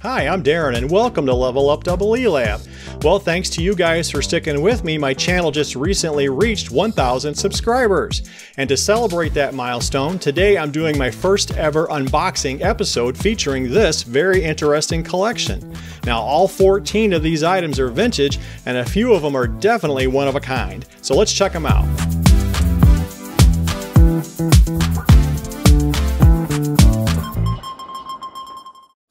Hi, I'm Darren and welcome to Level Up EE Lab. Well, thanks to you guys for sticking with me, my channel just recently reached 1,000 subscribers. And to celebrate that milestone, today I'm doing my first ever unboxing episode featuring this very interesting collection. Now, all 14 of these items are vintage and a few of them are definitely one of a kind. So let's check them out.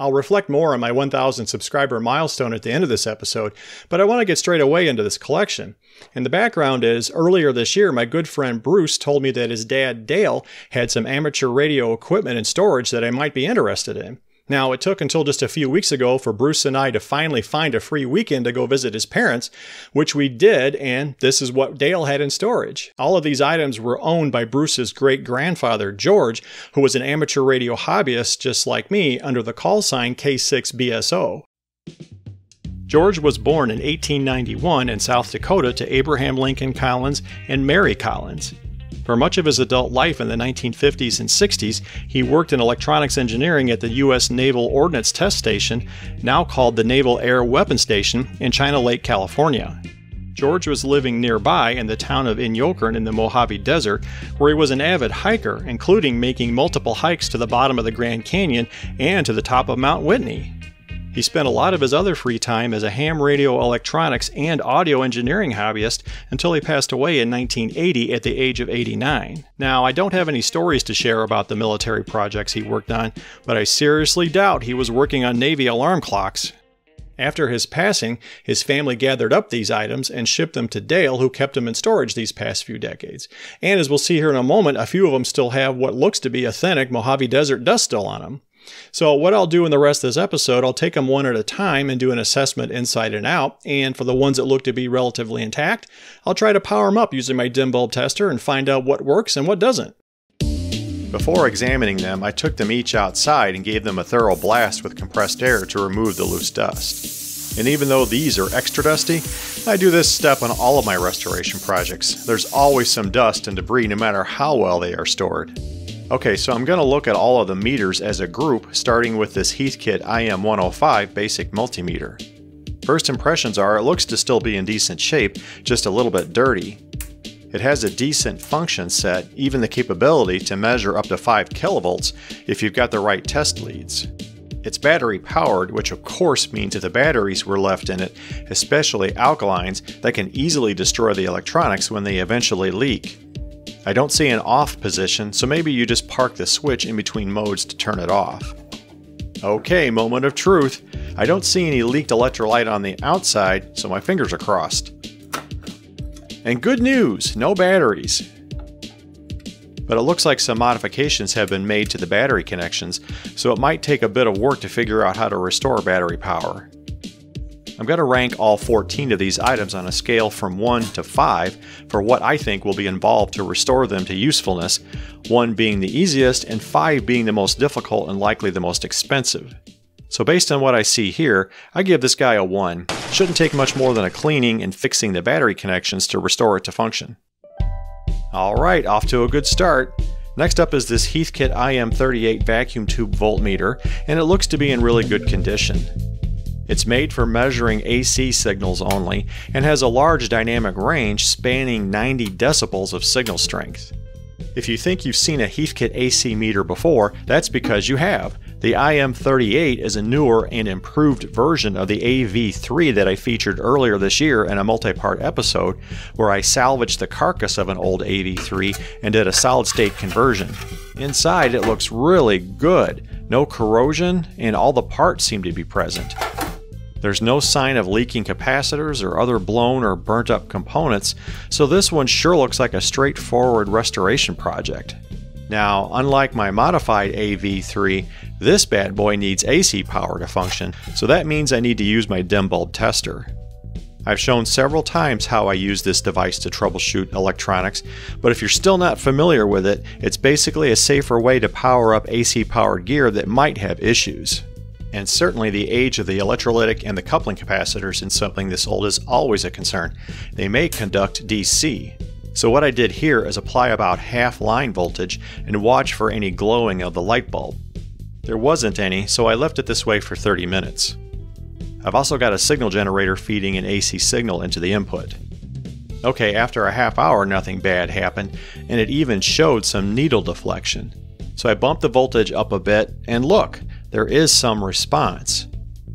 I'll reflect more on my 1,000 subscriber milestone at the end of this episode, but I want to get straight away into this collection. And the background is, earlier this year, my good friend Bruce told me that his dad, Dale, had some amateur radio equipment in storage that I might be interested in. Now, it took until just a few weeks ago for Bruce and I to finally find a free weekend to go visit his parents, which we did, and this is what Dale had in storage. All of these items were owned by Bruce's great-grandfather, George, who was an amateur radio hobbyist just like me under the call sign K6BSO. George was born in 1891 in South Dakota to Abraham Lincoln Collins and Mary Collins. For much of his adult life in the 1950s and 60s, he worked in electronics engineering at the U.S. Naval Ordnance Test Station, now called the Naval Air Weapons Station, in China Lake, California. George was living nearby in the town of In-Yokern in the Mojave Desert, where he was an avid hiker, including making multiple hikes to the bottom of the Grand Canyon and to the top of Mount Whitney. He spent a lot of his other free time as a ham radio electronics and audio engineering hobbyist until he passed away in 1980 at the age of 89. Now, I don't have any stories to share about the military projects he worked on, but I seriously doubt he was working on Navy alarm clocks. After his passing, his family gathered up these items and shipped them to Dale, who kept them in storage these past few decades. And as we'll see here in a moment, a few of them still have what looks to be authentic Mojave Desert dust still on them. So what I'll do in the rest of this episode, I'll take them one at a time and do an assessment inside and out, and for the ones that look to be relatively intact, I'll try to power them up using my dim bulb tester and find out what works and what doesn't. Before examining them, I took them each outside and gave them a thorough blast with compressed air to remove the loose dust. And even though these are extra dusty, I do this step on all of my restoration projects. There's always some dust and debris no matter how well they are stored. Okay, so I'm going to look at all of the meters as a group, starting with this Heathkit IM-105 basic multimeter. First impressions are it looks to still be in decent shape, just a little bit dirty. It has a decent function set, even the capability to measure up to 5 kilovolts if you've got the right test leads. It's battery powered, which of course means if the batteries were left in it, especially alkalines, that can easily destroy the electronics when they eventually leak. I don't see an off position, so maybe you just park the switch in between modes to turn it off. Okay, moment of truth. I don't see any leaked electrolyte on the outside, so my fingers are crossed. And good news, no batteries. But it looks like some modifications have been made to the battery connections, so it might take a bit of work to figure out how to restore battery power. I'm going to rank all 14 of these items on a scale from 1 to 5 for what I think will be involved to restore them to usefulness, 1 being the easiest and 5 being the most difficult and likely the most expensive. So based on what I see here, I give this guy a 1. Shouldn't take much more than a cleaning and fixing the battery connections to restore it to function. Alright, off to a good start. Next up is this Heathkit IM-38 vacuum tube voltmeter, and it looks to be in really good condition. It's made for measuring AC signals only and has a large dynamic range spanning 90 decibels of signal strength. If you think you've seen a Heathkit AC meter before, that's because you have. The IM-38 is a newer and improved version of the AV3 that I featured earlier this year in a multi-part episode where I salvaged the carcass of an old AV3 and did a solid-state conversion. Inside it looks really good, no corrosion, and all the parts seem to be present. There's no sign of leaking capacitors or other blown or burnt up components, so this one sure looks like a straightforward restoration project. Now, unlike my modified AV3, this bad boy needs AC power to function, so that means I need to use my dim bulb tester. I've shown several times how I use this device to troubleshoot electronics, but if you're still not familiar with it, it's basically a safer way to power up AC powered gear that might have issues. And certainly the age of the electrolytic and the coupling capacitors in something this old is always a concern. They may conduct DC. So what I did here is apply about half line voltage and watch for any glowing of the light bulb. There wasn't any, so I left it this way for 30 minutes. I've also got a signal generator feeding an AC signal into the input. Okay, after a half hour nothing bad happened, and it even showed some needle deflection. So I bumped the voltage up a bit, and look, there is some response.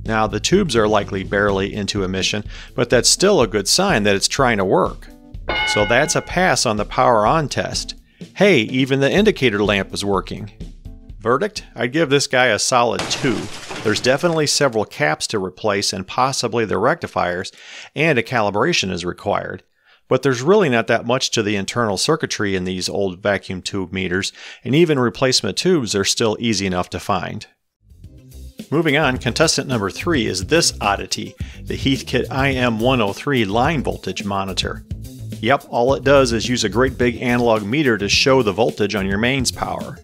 Now the tubes are likely barely into emission, but that's still a good sign that it's trying to work. So that's a pass on the power on test. Hey, even the indicator lamp is working. Verdict? I'd give this guy a solid 2. There's definitely several caps to replace and possibly the rectifiers, and a calibration is required. But there's really not that much to the internal circuitry in these old vacuum tube meters, and even replacement tubes are still easy enough to find. Moving on, contestant number 3 is this oddity, the Heathkit IM-103 line voltage monitor. Yep, all it does is use a great big analog meter to show the voltage on your mains power.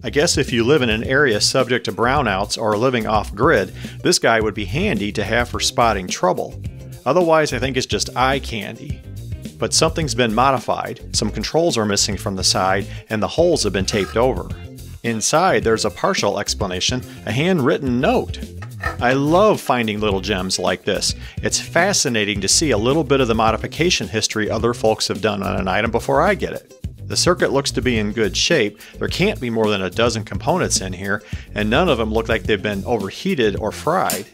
I guess if you live in an area subject to brownouts or living off-grid, this guy would be handy to have for spotting trouble. Otherwise, I think it's just eye candy. But something's been modified, some controls are missing from the side, and the holes have been taped over. Inside, there's a partial explanation, a handwritten note. I love finding little gems like this. It's fascinating to see a little bit of the modification history other folks have done on an item before I get it. The circuit looks to be in good shape. There can't be more than a dozen components in here, and none of them look like they've been overheated or fried.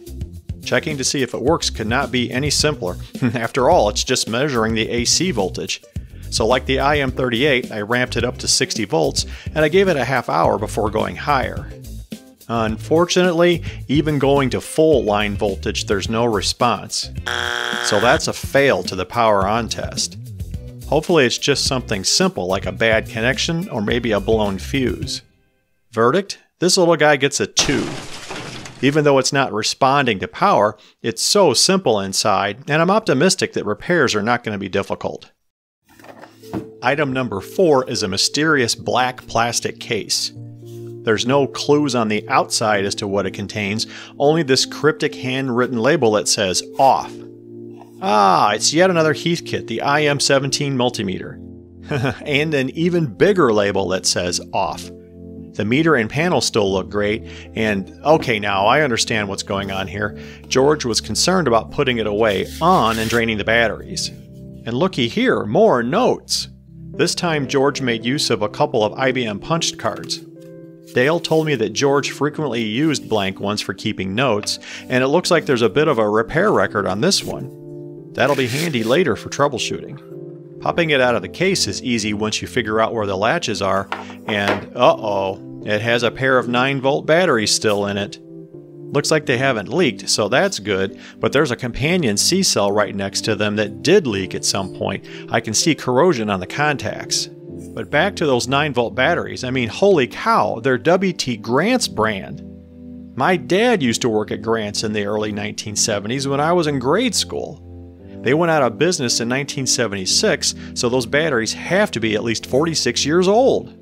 Checking to see if it works could not be any simpler. After all, it's just measuring the AC voltage. So like the IM-38, I ramped it up to 60 volts, and I gave it a half hour before going higher. Unfortunately, even going to full line voltage, there's no response. So that's a fail to the power on test. Hopefully it's just something simple like a bad connection or maybe a blown fuse. Verdict? This little guy gets a 2. Even though it's not responding to power, it's so simple inside, and I'm optimistic that repairs are not going to be difficult. Item number 4 is a mysterious black plastic case. There's no clues on the outside as to what it contains, only this cryptic handwritten label that says OFF. Ah, it's yet another Heathkit, the IM-17 multimeter. And an even bigger label that says OFF. The meter and panel still look great, and okay, now I understand what's going on here. George was concerned about putting it away on and draining the batteries. And looky here, more notes. This time George made use of a couple of IBM punched cards. Dale told me that George frequently used blank ones for keeping notes, and it looks like there's a bit of a repair record on this one. That'll be handy later for troubleshooting. Popping it out of the case is easy once you figure out where the latches are, and uh-oh, it has a pair of 9-volt batteries still in it. Looks like they haven't leaked, so that's good, but there's a companion C-cell right next to them that did leak at some point. I can see corrosion on the contacts. But back to those 9-volt batteries, I mean, holy cow, they're WT Grant's brand. My dad used to work at Grant's in the early 1970s when I was in grade school. They went out of business in 1976, so those batteries have to be at least 46 years old.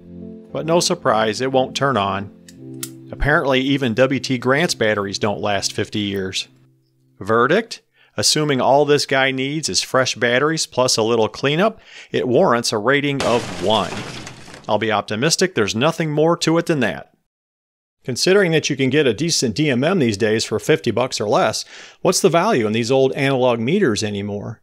But no surprise, it won't turn on. Apparently, even WT Grant's batteries don't last 50 years. Verdict? Assuming all this guy needs is fresh batteries plus a little cleanup, it warrants a rating of 1. I'll be optimistic there's nothing more to it than that. Considering that you can get a decent DMM these days for $50 or less, what's the value in these old analog meters anymore?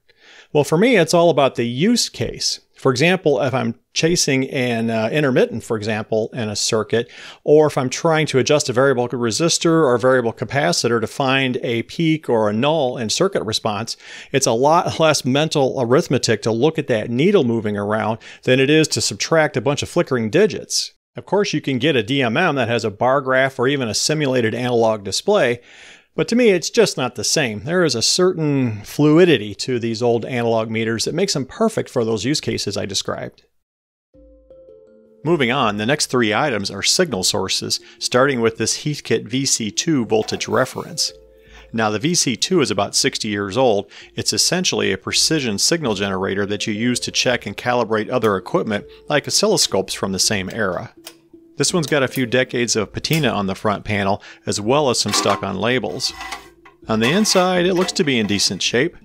Well, for me, it's all about the use case. For example, if I'm chasing an intermittent, for example, in a circuit, or if I'm trying to adjust a variable resistor or variable capacitor to find a peak or a null in circuit response, it's a lot less mental arithmetic to look at that needle moving around than it is to subtract a bunch of flickering digits. Of course, you can get a DMM that has a bar graph or even a simulated analog display, but to me, it's just not the same. There is a certain fluidity to these old analog meters that makes them perfect for those use cases I described. Moving on, the next 3 items are signal sources, starting with this Heathkit VC-2 voltage reference. Now, the VC-2 is about 60 years old. It's essentially a precision signal generator that you use to check and calibrate other equipment, like oscilloscopes from the same era. This one's got a few decades of patina on the front panel, as well as some stuck-on labels. On the inside, it looks to be in decent shape.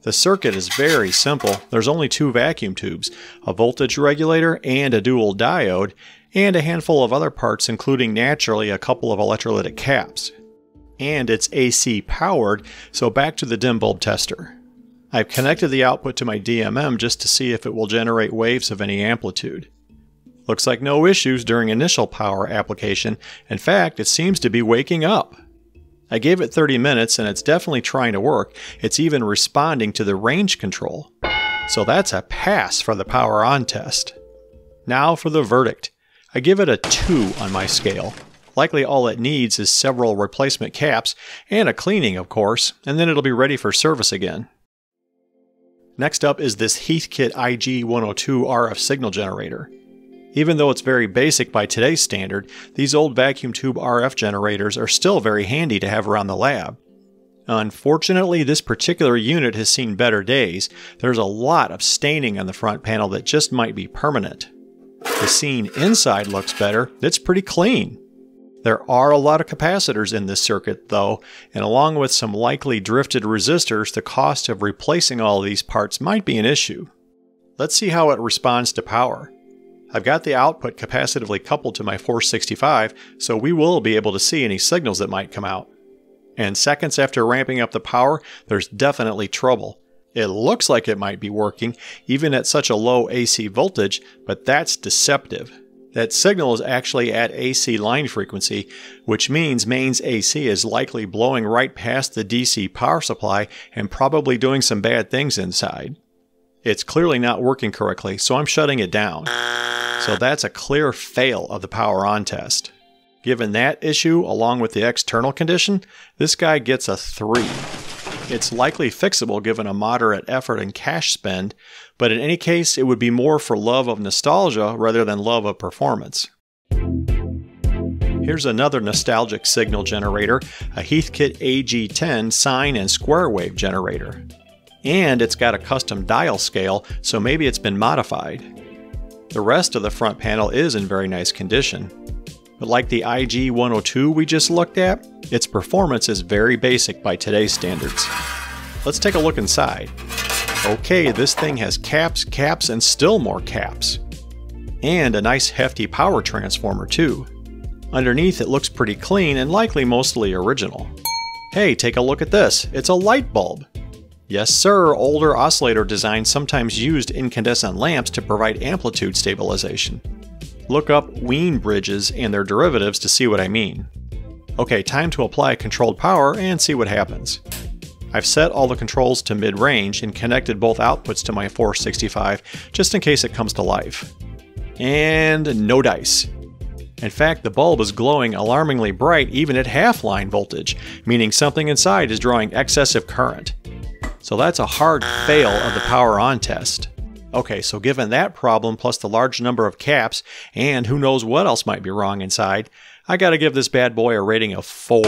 The circuit is very simple. There's only two vacuum tubes, a voltage regulator and a dual diode, and a handful of other parts, including naturally a couple of electrolytic caps. And it's AC powered, so back to the dim bulb tester. I've connected the output to my DMM just to see if it will generate waves of any amplitude. Looks like no issues during initial power application. In fact, it seems to be waking up. I gave it 30 minutes and it's definitely trying to work. It's even responding to the range control. So that's a pass for the power on test. Now for the verdict. I give it a 2 on my scale. Likely all it needs is several replacement caps and a cleaning, of course, and then it'll be ready for service again. Next up is this Heathkit IG-102 RF signal generator. Even though it's very basic by today's standard, these old vacuum tube RF generators are still very handy to have around the lab. Unfortunately, this particular unit has seen better days. There's a lot of staining on the front panel that just might be permanent. The scene inside looks better. It's pretty clean. There are a lot of capacitors in this circuit though, and along with some likely drifted resistors, the cost of replacing all these parts might be an issue. Let's see how it responds to power. I've got the output capacitively coupled to my 465, so we will be able to see any signals that might come out. And seconds after ramping up the power, there's definitely trouble. It looks like it might be working, even at such a low AC voltage, but that's deceptive. That signal is actually at AC line frequency, which means mains AC is likely blowing right past the DC power supply and probably doing some bad things inside. It's clearly not working correctly, so I'm shutting it down. So that's a clear fail of the power on test. Given that issue, along with the external condition, this guy gets a 3. It's likely fixable given a moderate effort and cash spend, but in any case, it would be more for love of nostalgia rather than love of performance. Here's another nostalgic signal generator, a Heathkit AG-10 sine and square wave generator. And it's got a custom dial scale, so maybe it's been modified. The rest of the front panel is in very nice condition. But like the IG-102 we just looked at, its performance is very basic by today's standards. Let's take a look inside. Okay, this thing has caps, caps, and still more caps. And a nice hefty power transformer too. Underneath it looks pretty clean and likely mostly original. Hey, take a look at this. It's a light bulb. Yes sir, older oscillator designs sometimes used incandescent lamps to provide amplitude stabilization. Look up Wien bridges and their derivatives to see what I mean. Okay, time to apply controlled power and see what happens. I've set all the controls to mid-range and connected both outputs to my 465 just in case it comes to life. And no dice. In fact, the bulb is glowing alarmingly bright even at half line voltage, meaning something inside is drawing excessive current. So that's a hard fail of the power on test. Okay, so given that problem plus the large number of caps, and who knows what else might be wrong inside, I gotta give this bad boy a rating of 4.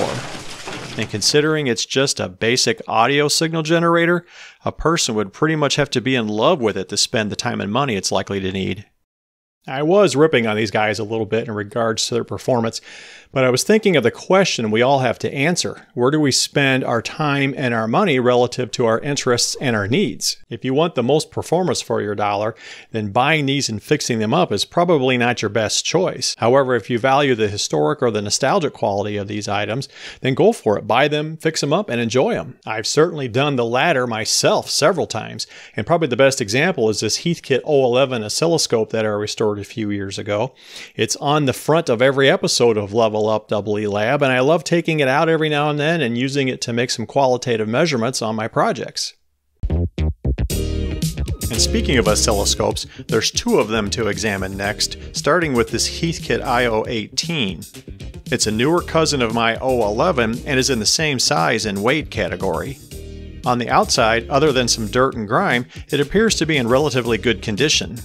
And considering it's just a basic audio signal generator, a person would pretty much have to be in love with it to spend the time and money it's likely to need. I was ripping on these guys a little bit in regards to their performance, but I was thinking of the question we all have to answer. Where do we spend our time and our money relative to our interests and our needs? If you want the most performance for your dollar, then buying these and fixing them up is probably not your best choice. However, if you value the historic or the nostalgic quality of these items, then go for it. Buy them, fix them up, and enjoy them. I've certainly done the latter myself several times, and probably the best example is this Heathkit 011 oscilloscope that I restored a few years ago. It's on the front of every episode of Level Up EE Lab, and I love taking it out every now and then and using it to make some qualitative measurements on my projects. And speaking of oscilloscopes, there's 2 of them to examine next, starting with this Heathkit IO-18. It's a newer cousin of my 011 and is in the same size and weight category. On the outside, other than some dirt and grime, it appears to be in relatively good condition.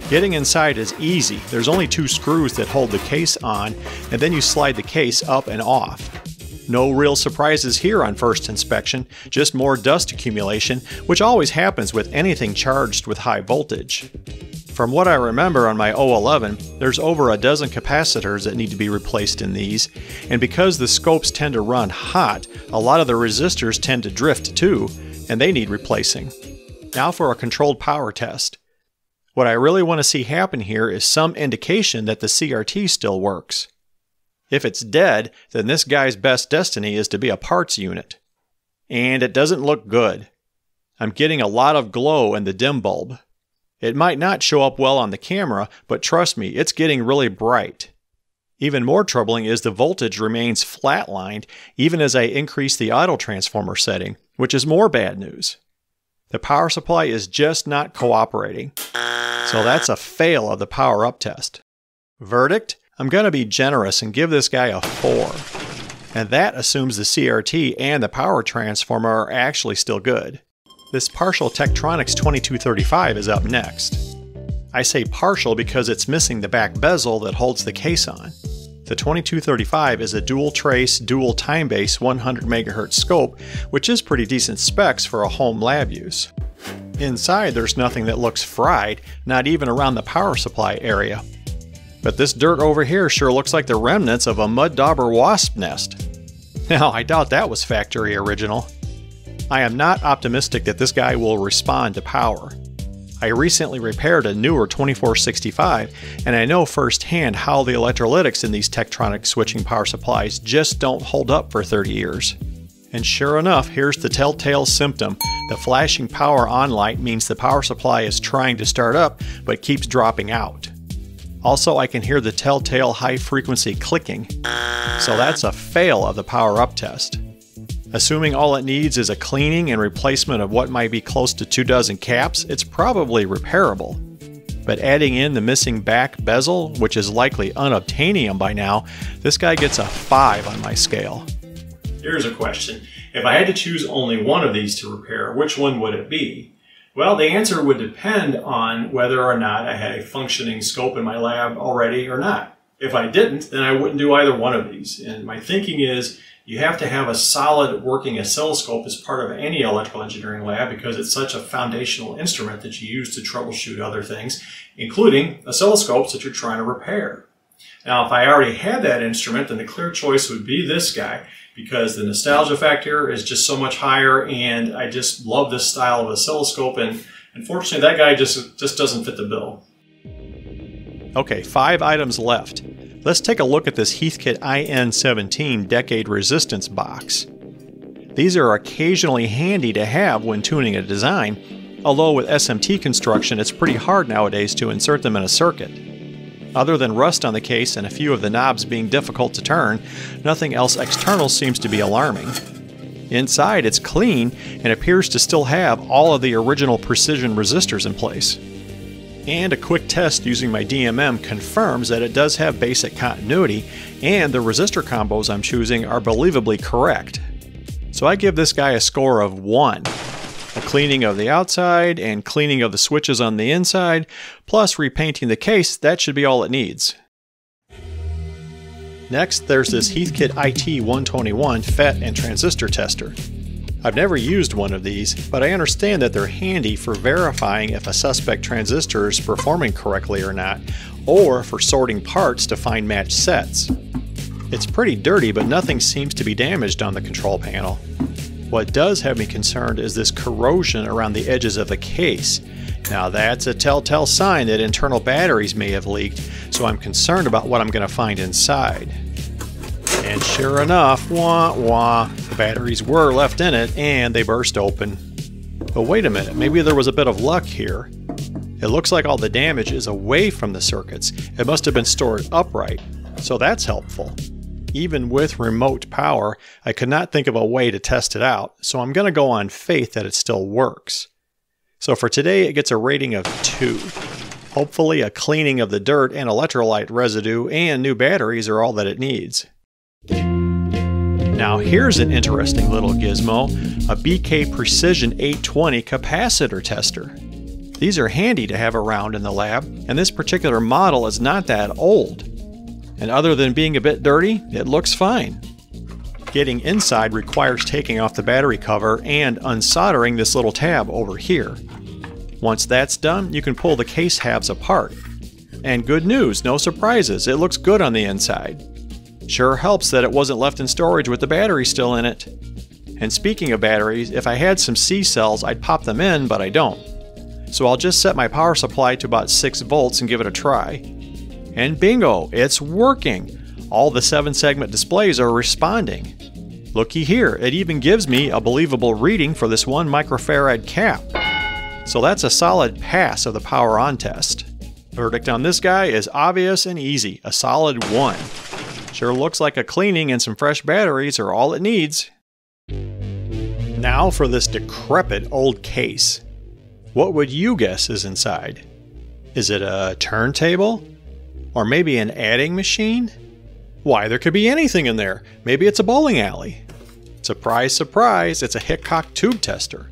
Getting inside is easy. There's only 2 screws that hold the case on, and then you slide the case up and off. No real surprises here on first inspection, just more dust accumulation, which always happens with anything charged with high voltage. From what I remember on my 011, there's over a dozen capacitors that need to be replaced in these, and because the scopes tend to run hot, a lot of the resistors tend to drift too, and they need replacing. Now for a controlled power test. What I really want to see happen here is some indication that the CRT still works. If it's dead, then this guy's best destiny is to be a parts unit. And it doesn't look good. I'm getting a lot of glow in the dim bulb. It might not show up well on the camera, but trust me, it's getting really bright. Even more troubling is the voltage remains flatlined even as I increase the auto transformer setting, which is more bad news. The power supply is just not cooperating. So that's a fail of the power up test. Verdict? I'm going to be generous and give this guy a 4. And that assumes the CRT and the power transformer are actually still good. This partial Tektronix 2235 is up next. I say partial because it's missing the back bezel that holds the case on. The 2235 is a dual trace, dual time base 100 MHz scope, which is pretty decent specs for a home lab use. Inside there's nothing that looks fried, not even around the power supply area. But this dirt over here sure looks like the remnants of a mud dauber wasp nest. Now, I doubt that was factory original. I am not optimistic that this guy will respond to power. I recently repaired a newer 2465, and I know firsthand how the electrolytics in these Tektronix switching power supplies just don't hold up for 30 years. And sure enough, here's the telltale symptom. The flashing power on light means the power supply is trying to start up, but keeps dropping out. Also, I can hear the telltale high-frequency clicking, so that's a fail of the power-up test. Assuming all it needs is a cleaning and replacement of what might be close to 24 caps, it's probably repairable. But adding in the missing back bezel, which is likely unobtainium by now, this guy gets a 5 on my scale. Here's a question. If I had to choose only one of these to repair, which one would it be? Well, the answer would depend on whether or not I had a functioning scope in my lab already or not. If I didn't, then I wouldn't do either one of these. And my thinking is you have to have a solid working oscilloscope as part of any electrical engineering lab because it's such a foundational instrument that you use to troubleshoot other things, including oscilloscopes that you're trying to repair. Now, if I already had that instrument, then the clear choice would be this guy, because the nostalgia factor is just so much higher, and I just love this style of oscilloscope, and unfortunately that guy just doesn't fit the bill. Okay, 5 items left. Let's take a look at this Heathkit IN-17 decade resistance box. These are occasionally handy to have when tuning a design, although with SMT construction it's pretty hard nowadays to insert them in a circuit. Other than rust on the case and a few of the knobs being difficult to turn, nothing else external seems to be alarming. Inside it's clean and appears to still have all of the original precision resistors in place. And a quick test using my DMM confirms that it does have basic continuity and the resistor combos I'm choosing are believably correct. So I give this guy a score of 1. A cleaning of the outside and cleaning of the switches on the inside, plus repainting the case, that should be all it needs. Next, there's this Heathkit IT-121 FET and transistor tester. I've never used one of these, but I understand that they're handy for verifying if a suspect transistor is performing correctly or not, or for sorting parts to find matched sets. It's pretty dirty, but nothing seems to be damaged on the control panel. What does have me concerned is this corrosion around the edges of the case. Now that's a telltale sign that internal batteries may have leaked, so I'm concerned about what I'm going to find inside. And sure enough, wah wah, the batteries were left in it and they burst open. But wait a minute, maybe there was a bit of luck here. It looks like all the damage is away from the circuits. It must have been stored upright, so that's helpful. Even with remote power, I could not think of a way to test it out, so I'm going to go on faith that it still works. So for today, it gets a rating of 2. Hopefully a cleaning of the dirt and electrolyte residue and new batteries are all that it needs. Now here's an interesting little gizmo, a BK Precision 820 capacitor tester. These are handy to have around in the lab, and this particular model is not that old. And other than being a bit dirty, it looks fine. Getting inside requires taking off the battery cover and unsoldering this little tab over here. Once that's done, you can pull the case halves apart. And good news, no surprises, it looks good on the inside. Sure helps that it wasn't left in storage with the battery still in it. And speaking of batteries, if I had some C cells, I'd pop them in, but I don't. So I'll just set my power supply to about 6 volts and give it a try. And bingo, it's working! All the 7-segment displays are responding. Looky here, it even gives me a believable reading for this 1 microfarad cap. So that's a solid pass of the power on test. Verdict on this guy is obvious and easy, a solid 1. Sure looks like a cleaning and some fresh batteries are all it needs. Now for this decrepit old case. What would you guess is inside? Is it a turntable? Or maybe an adding machine? Why, there could be anything in there. Maybe it's a bowling alley. Surprise, surprise, it's a Hickok tube tester.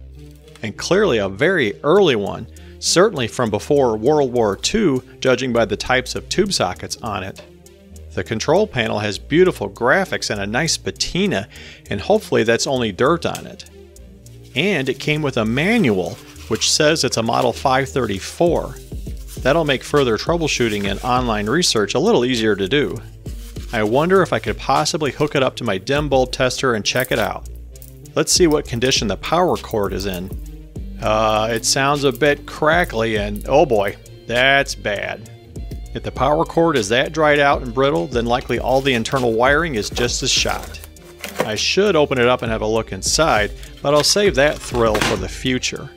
And clearly a very early one, certainly from before World War II, judging by the types of tube sockets on it. The control panel has beautiful graphics and a nice patina, and hopefully that's only dirt on it. And it came with a manual, which says it's a Model 534. That'll make further troubleshooting and online research a little easier to do. I wonder if I could possibly hook it up to my dim bulb tester and check it out. Let's see what condition the power cord is in. It sounds a bit crackly and oh boy, that's bad. If the power cord is that dried out and brittle, then likely all the internal wiring is just as shot. I should open it up and have a look inside, but I'll save that thrill for the future.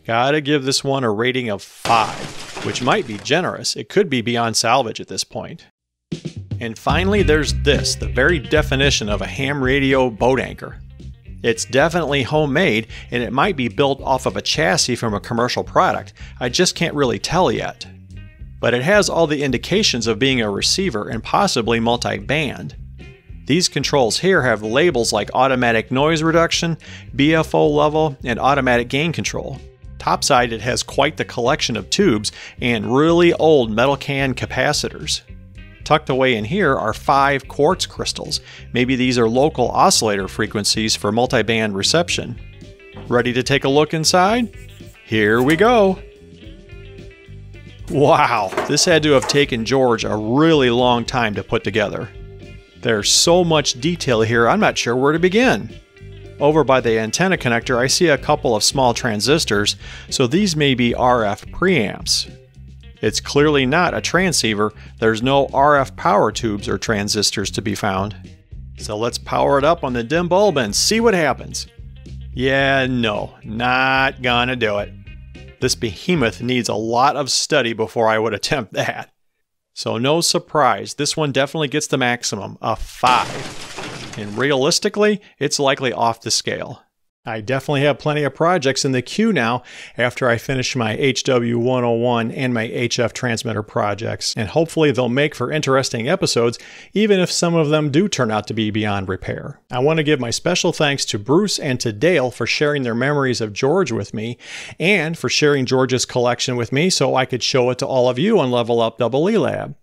Gotta give this one a rating of 5, which might be generous. It could be beyond salvage at this point. And finally there's this, the very definition of a ham radio boat anchor. It's definitely homemade, and it might be built off of a chassis from a commercial product. I just can't really tell yet. But it has all the indications of being a receiver and possibly multi-band. These controls here have labels like automatic noise reduction, BFO level, and automatic gain control. Topside it has quite the collection of tubes and really old metal can capacitors. Tucked away in here are 5 quartz crystals. Maybe these are local oscillator frequencies for multi-band reception. Ready to take a look inside? Here we go! Wow, this had to have taken George a really long time to put together. There's so much detail here, I'm not sure where to begin. Over by the antenna connector, I see a couple of small transistors, so these may be RF preamps. It's clearly not a transceiver. There's no RF power tubes or transistors to be found. So let's power it up on the dim bulb and see what happens. Yeah, no, not gonna do it. This behemoth needs a lot of study before I would attempt that. So no surprise, this one definitely gets the maximum, a 5. And realistically, it's likely off the scale. I definitely have plenty of projects in the queue now after I finish my HW101 and my HF transmitter projects, and hopefully they'll make for interesting episodes, even if some of them do turn out to be beyond repair. I want to give my special thanks to Bruce and to Dale for sharing their memories of George with me, and for sharing George's collection with me so I could show it to all of you on Level Up EE Lab.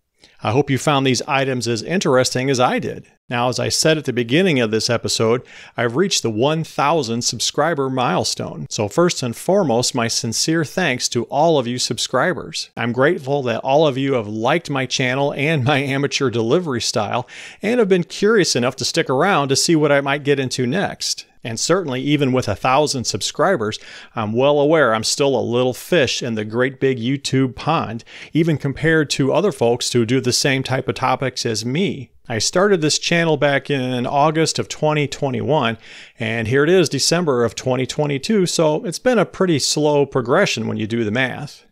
I hope you found these items as interesting as I did. Now, as I said at the beginning of this episode, I've reached the 1,000 subscriber milestone. So first and foremost, my sincere thanks to all of you subscribers. I'm grateful that all of you have liked my channel and my amateur delivery style, and have been curious enough to stick around to see what I might get into next. And certainly, even with 1,000 subscribers, I'm well aware I'm still a little fish in the great big YouTube pond, even compared to other folks who do the same type of topics as me. I started this channel back in August of 2021, and here it is December of 2022, so it's been a pretty slow progression when you do the math.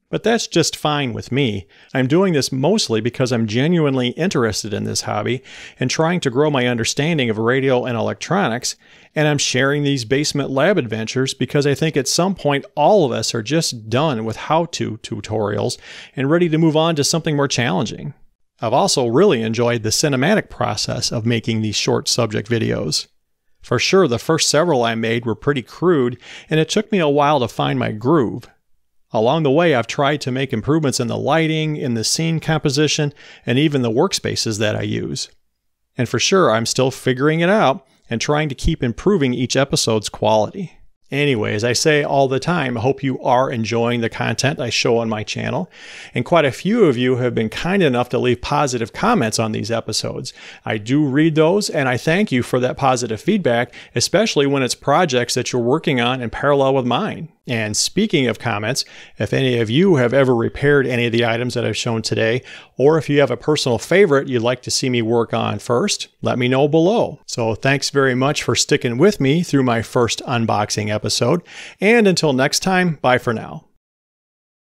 But that's just fine with me. I'm doing this mostly because I'm genuinely interested in this hobby and trying to grow my understanding of radio and electronics, and I'm sharing these basement lab adventures because I think at some point all of us are just done with how-to tutorials and ready to move on to something more challenging. I've also really enjoyed the cinematic process of making these short subject videos. For sure, the first several I made were pretty crude, and it took me a while to find my groove. Along the way, I've tried to make improvements in the lighting, in the scene composition, and even the workspaces that I use. And for sure, I'm still figuring it out and trying to keep improving each episode's quality. Anyway, as I say all the time, I hope you are enjoying the content I show on my channel. And quite a few of you have been kind enough to leave positive comments on these episodes. I do read those, and I thank you for that positive feedback, especially when it's projects that you're working on in parallel with mine. And speaking of comments, if any of you have ever repaired any of the items that I've shown today, or if you have a personal favorite you'd like to see me work on first, let me know below. So thanks very much for sticking with me through my first unboxing episode. And until next time, bye for now.